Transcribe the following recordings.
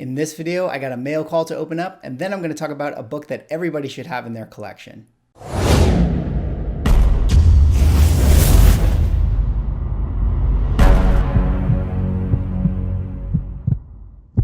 In this video, I got a mail call to open up, and then I'm going to talk about a book that everybody should have in their collection.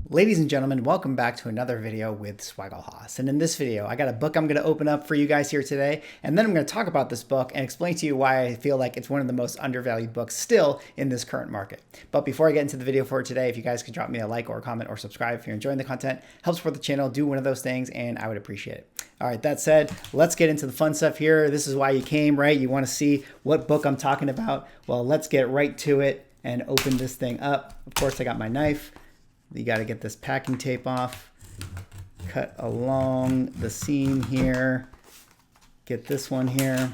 Ladies and gentlemen, welcome back to another video with Swaggle. And in this video, I got a book I'm going to open up for you guys here today, and then I'm going to talk about this book and explain to you why I feel like it's one of the most undervalued books still in this current market. But before I get into the video for today, if you guys could drop me a like or a comment or subscribe if you're enjoying the content, helps support the channel, do one of those things, and I would appreciate it. All right, that said, let's get into the fun stuff here. This is why you came, right? You want to see what book I'm talking about. Well, let's get right to it and open this thing up. Of course, I got my knife. You got to get this packing tape off, cut along the seam here, get this one here.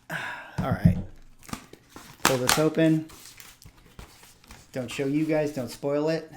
All right, pull this open. Don't show you guys, don't spoil it.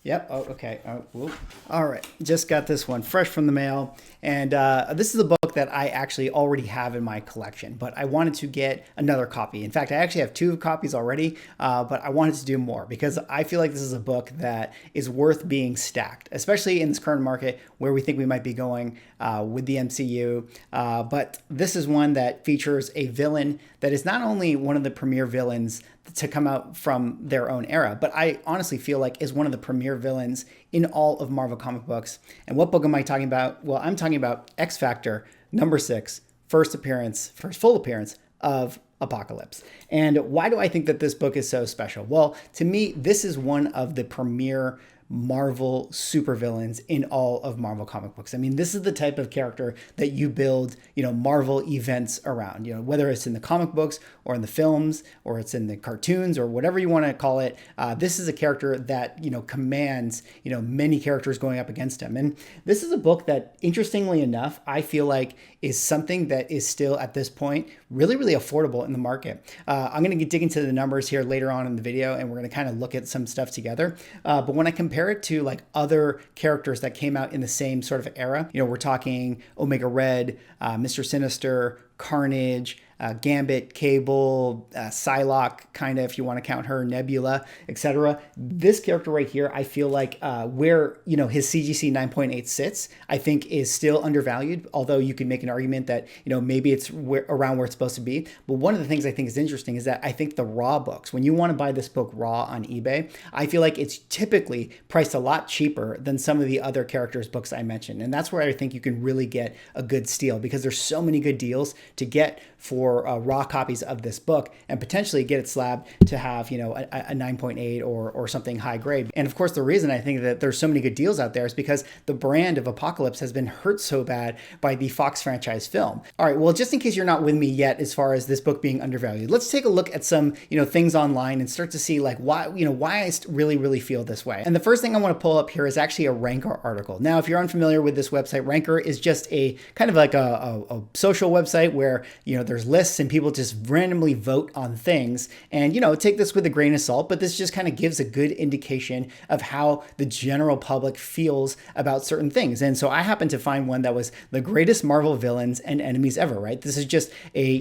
Yep, oh, okay, oh, whoop. All right, just got this one fresh from the mail. And this is a book that I actually already have in my collection, but I wanted to get another copy. In fact, I actually have 2 copies already, but I wanted to do more because I feel like this is a book that is worth being stacked, especially in this current market where we think we might be going with the MCU. But this is one that features a villain that is not only one of the premier villains to come out from their own era, but I honestly feel like is one of the premier villains in all of Marvel comic books. And what book am I talking about? Well, I'm talking about X Factor number 6, first full appearance of Apocalypse. And why do I think that this book is so special? Well, to me, this is one of the premier Marvel supervillains in all of Marvel comic books. I mean, this is the type of character that you build, Marvel events around, whether it's in the comic books or in the films or it's in the cartoons or whatever you want to call it. This is a character that, commands, many characters going up against him. And this is a book that, interestingly enough, I feel like is something that is still at this point really, really affordable in the market. I'm going to dig into the numbers here later on in the video, and we're going to kind of look at some stuff together. But when I compare it to like other characters that came out in the same sort of era, we're talking Omega Red, Mr. Sinister, Carnage, Gambit, Cable, Psylocke, kind of, if you want to count her, Nebula, etc. This character right here, I feel like where, his CGC 9.8 sits, I think is still undervalued, although you can make an argument that, maybe it's around where it's supposed to be. But one of the things I think is interesting is that I think the raw books, when you want to buy this book raw on eBay, I feel like it's typically priced a lot cheaper than some of the other characters' books I mentioned. And that's where I think you can really get a good steal because there's so many good deals to get for raw copies of this book and potentially get it slabbed to have, a 9.8 or something high grade. And of course, the reason I think that there's so many good deals out there is because the brand of Apocalypse has been hurt so bad by the Fox franchise film. All right, well, just in case you're not with me yet as far as this book being undervalued, let's take a look at some, things online and start to see like why I really feel this way. And the first thing I want to pull up here is actually a Ranker article. Now, if you're unfamiliar with this website, Ranker is just a kind of like a social website where, there's lists and people just randomly vote on things. And, take this with a grain of salt, but this just kind of gives a good indication of how the general public feels about certain things. And so I happened to find one that was the greatest Marvel villains and enemies ever, right? This is just a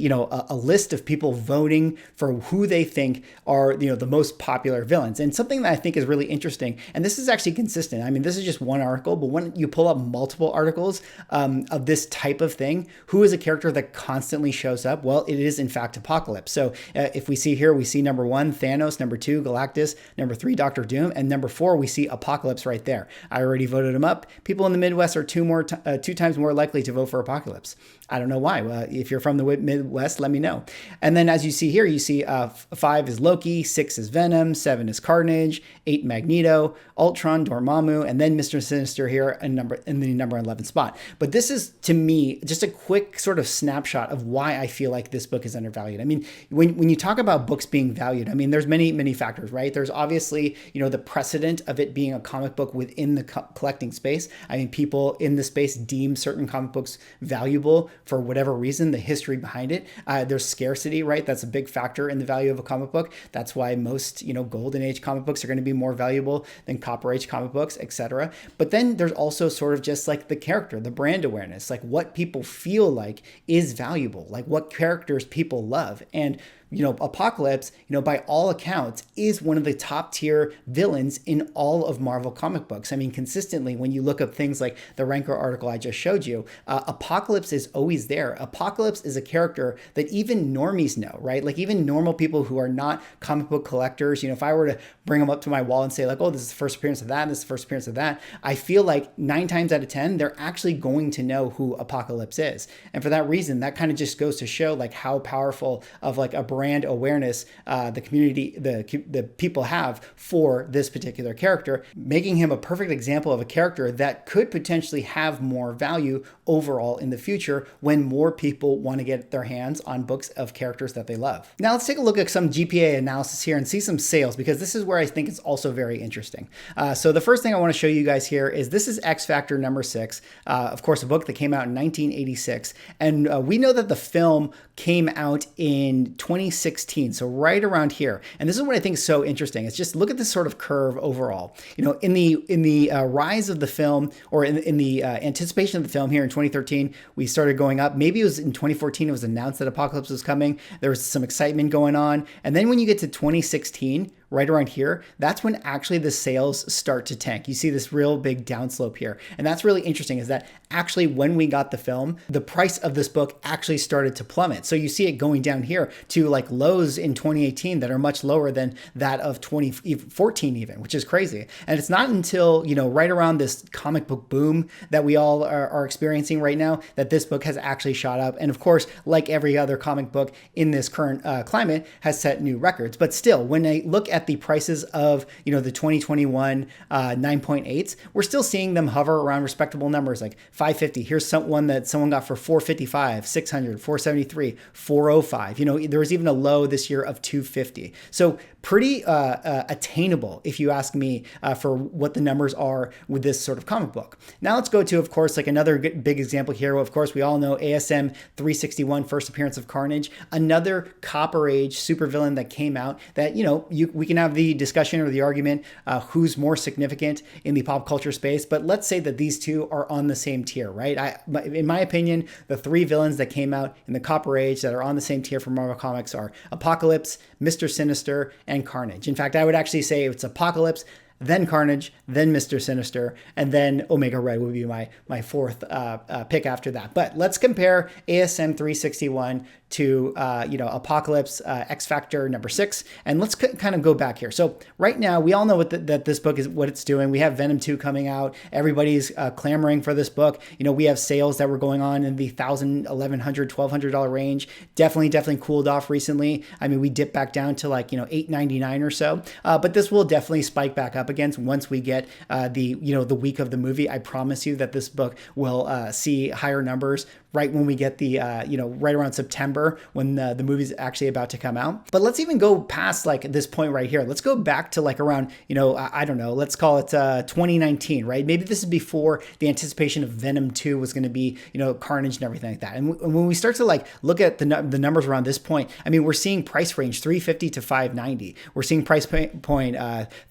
list of people voting for who they think are, the most popular villains. And something that I think is really interesting, and this is actually consistent. I mean, this is just one article, but when you pull up multiple articles of this type of thing, who is a character that constantly shows up? Well, it is in fact Apocalypse. So if we see here, we see number 1, Thanos, number 2, Galactus, number 3, Doctor Doom, and number 4, we see Apocalypse right there. I already voted him up. People in the Midwest are 2 times more likely to vote for Apocalypse. I don't know why. If you're from the Midwest, let me know. And then as you see here, you see 5 is Loki, 6 is Venom, 7 is Carnage, 8 Magneto, Ultron, Dormammu, and then Mr. Sinister here in the number 11 spot. But this is, to me, just a quick sort of snapshot of why I feel like this book is undervalued. I mean, when you talk about books being valued, I mean, there's many factors, right? There's obviously, the precedent of it being a comic book within the collecting space. I mean, people in the space deem certain comic books valuable for whatever reason, the history behind it. There's scarcity, right? That's a big factor in the value of a comic book. That's why most, golden age comic books are going to be more valuable than copper age comic books, etc. But then there's also sort of just like the character, the brand awareness, like what people feel like is valuable, like what characters people love. And Apocalypse, by all accounts, is one of the top tier villains in all of Marvel comic books. I mean, consistently, when you look up things like the Ranker article I just showed you, Apocalypse is always there. Apocalypse is a character that even normies know, right? Like even normal people who are not comic book collectors, if I were to bring them up to my wall and say like, oh, this is the first appearance of that, and this is the first appearance of that, I feel like 9 times out of 10, they're actually going to know who Apocalypse is. And for that reason, that kind of just goes to show like how powerful of like a brand awareness the community, the people have for this particular character, making him a perfect example of a character that could potentially have more value overall in the future when more people want to get their hands on books of characters that they love. Now let's take a look at some GPA analysis here and see some sales, because this is where I think it's also very interesting. So the first thing I want to show you guys here is this is X Factor number 6, of course, a book that came out in 1986. And we know that the film came out in 2016, so right around here. And this is what I think is so interesting. It's just look at this sort of curve overall. In the rise of the film, or in the anticipation of the film here in 2013, we started going up. Maybe it was in 2014, it was announced that Apocalypse was coming. There was some excitement going on. And then when you get to 2016, right around here, that's when actually the sales start to tank. You see this real big downslope here. And that's really interesting, is that actually when we got the film, the price of this book actually started to plummet. So you see it going down here to like lows in 2018 that are much lower than that of 2014 even, which is crazy. And it's not until, right around this comic book boom that we all are experiencing right now that this book has actually shot up. And of course, like every other comic book in this current climate, has set new records. But still, when I look at the prices of, the 2021 9.8s, we're still seeing them hover around respectable numbers like 550. Here's one that someone got for 455, 600, 473, 405. There was even a low this year of 250. So pretty attainable, if you ask me, for what the numbers are with this sort of comic book. Now let's go to, of course, like another big example here. Of course, we all know ASM 361, first appearance of Carnage, another Copper Age supervillain that came out that, we can have the discussion or the argument who's more significant in the pop culture space. But let's say that these two are on the same tier, right? In my opinion, the 3 villains that came out in the Copper Age that are on the same tier for Marvel Comics are Apocalypse, Mr. Sinister, and Carnage. In fact, I would actually say it's Apocalypse, then Carnage, then Mr. Sinister, and then Omega Red would be my fourth pick after that. But let's compare ASM 361 to Apocalypse X Factor number 6, and let's kind of go back here. So right now, we all know that this book is what it's doing. We have Venom 2 coming out. Everybody's clamoring for this book. We have sales that were going on in the $1,000, $1,100, $1,200 range. Definitely cooled off recently. I mean, we dipped back down to like $8.99 or so, but this will definitely spike back up against once we get the week of the movie. I promise you that this book will see higher numbers right when we get the right around September when the movie's actually about to come out. But let's even go past like this point right here. Let's go back to like around I don't know, let's call it 2019, right? Maybe this is before the anticipation of Venom 2 was going to be Carnage and everything like that. And when we start to like look at the numbers around this point, I mean, we're seeing price range 350 to 590. We're seeing price point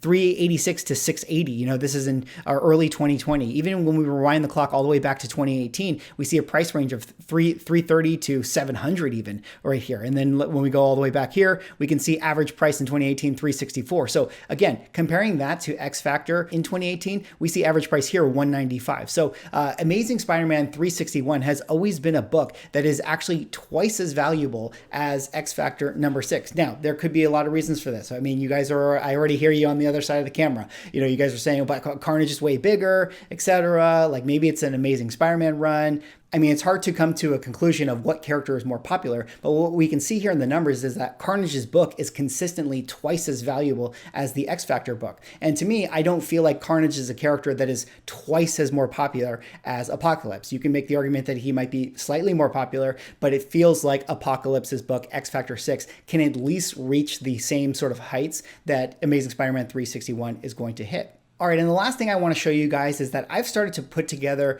386 to 680. This is in our early 2020. Even when we rewind the clock all the way back to 2018, we see a price range of 330 to 700 even right here. And then when we go all the way back here, we can see average price in 2018, 364. So again, comparing that to X Factor in 2018, we see average price here 195. So Amazing Spider-Man 361 has always been a book that is actually twice as valuable as X Factor number 6. Now, there could be a lot of reasons for this. I mean, I already hear you on the other side of the camera. You guys are saying, but Carnage is way bigger, etc. Like maybe it's an Amazing Spider-Man run. I mean, it's hard to come to a conclusion of what character is more popular, but what we can see here in the numbers is that Carnage's book is consistently twice as valuable as the X Factor book. And to me, I don't feel like Carnage is a character that is twice as more popular as Apocalypse. You can make the argument that he might be slightly more popular, but it feels like Apocalypse's book, X Factor 6, can at least reach the same sort of heights that Amazing Spider-Man 361 is going to hit. All right, and the last thing I want to show you guys is that I've started to put together,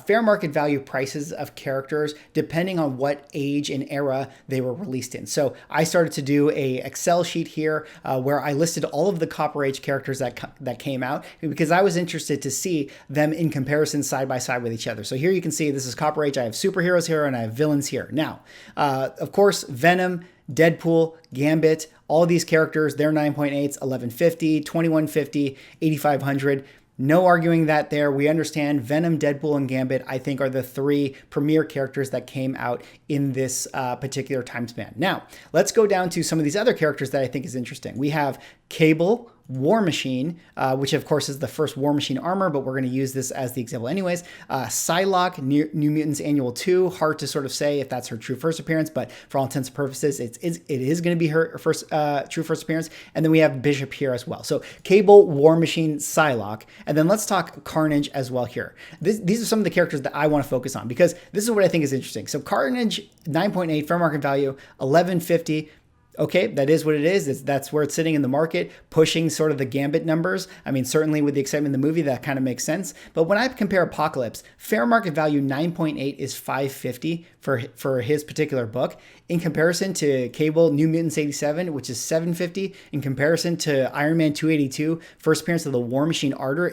fair market value prices of characters depending on what age and era they were released in. So I started to do a Excel sheet here where I listed all of the Copper Age characters that came out because I was interested to see them in comparison side by side with each other. So here you can see this is Copper Age. I have superheroes here and I have villains here. Now, of course, Venom Deadpool, Gambit, all these characters, they're 9.8s, 1150, 2150, 8500. No arguing that there. We understand Venom, Deadpool, and Gambit, I think, are the three premier characters that came out in this particular time span. Now, let's go down to some of these other characters that I think is interesting. We have Cable, War Machine, which of course is the first War Machine armor, but we're going to use this as the example anyways. Psylocke, New Mutants Annual 2, hard to sort of say if that's her true first appearance, but for all intents and purposes, it is going to be her first true first appearance. And then we have Bishop here as well. So Cable, War Machine, Psylocke, and then let's talk Carnage as well here. These are some of the characters that I want to focus on because this is what I think is interesting. So Carnage, 9.8, fair market value, 1150. Okay, that is what it is. That's where it's sitting in the market, pushing sort of the Gambit numbers. I mean, certainly with the excitement of the movie, that kind of makes sense. But when I compare Apocalypse, fair market value 9.8 is 550 for his particular book. In comparison to Cable, New Mutants 87, which is 750. In comparison to Iron Man 282, first appearance of the War Machine armor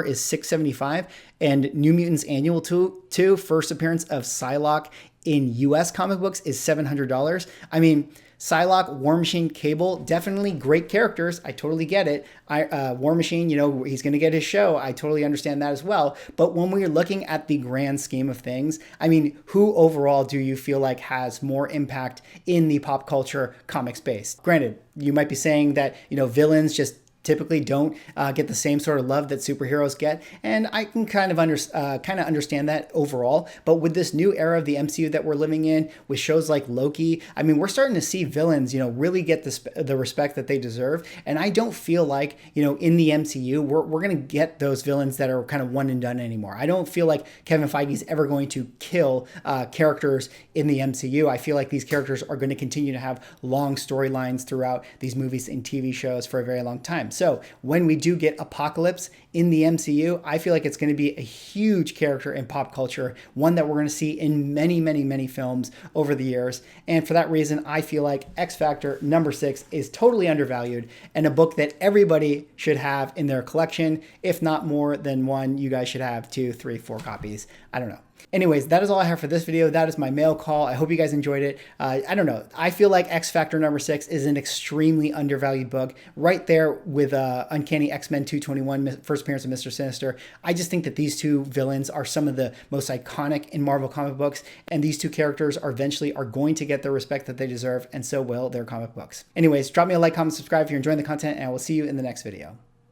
is 675. And New Mutants Annual 2, first appearance of Psylocke in US comic books is $700. I mean, Psylocke, War Machine, Cable, definitely great characters. I totally get it. War Machine, you know, he's going to get his show. I totally understand that as well. But when we're looking at the grand scheme of things, I mean, who overall do you feel like has more impact in the pop culture comic space? Granted, you might be saying that, you know, villains just typically don't get the same sort of love that superheroes get, and I can kind of understand that overall. But with this new era of the MCU that we're living in, with shows like Loki, I mean, we're starting to see villains, you know, really get the respect that they deserve. And I don't feel like, you know, in the MCU, we're going to get those villains that are kind of one and done anymore. I don't feel like Kevin Feige is ever going to kill characters in the MCU. I feel like these characters are going to continue to have long storylines throughout these movies and TV shows for a very long time. So when we do get Apocalypse in the MCU, I feel like it's going to be a huge character in pop culture, one that we're going to see in many, many, many films over the years. And for that reason, I feel like X Factor number 6 is totally undervalued and a book that everybody should have in their collection. If not more than one, you guys should have 2, 3, 4 copies. I don't know. Anyways, that is all I have for this video. That is my mail call. I hope you guys enjoyed it. I don't know. I feel like X Factor number 6 is an extremely undervalued book, right there with Uncanny X-Men 221, first appearance of Mr. Sinister. I just think that these two villains are some of the most iconic in Marvel comic books, and these two characters are eventually going to get the respect that they deserve, and so will their comic books. Anyways, drop me a like, comment, subscribe if you're enjoying the content, and I will see you in the next video.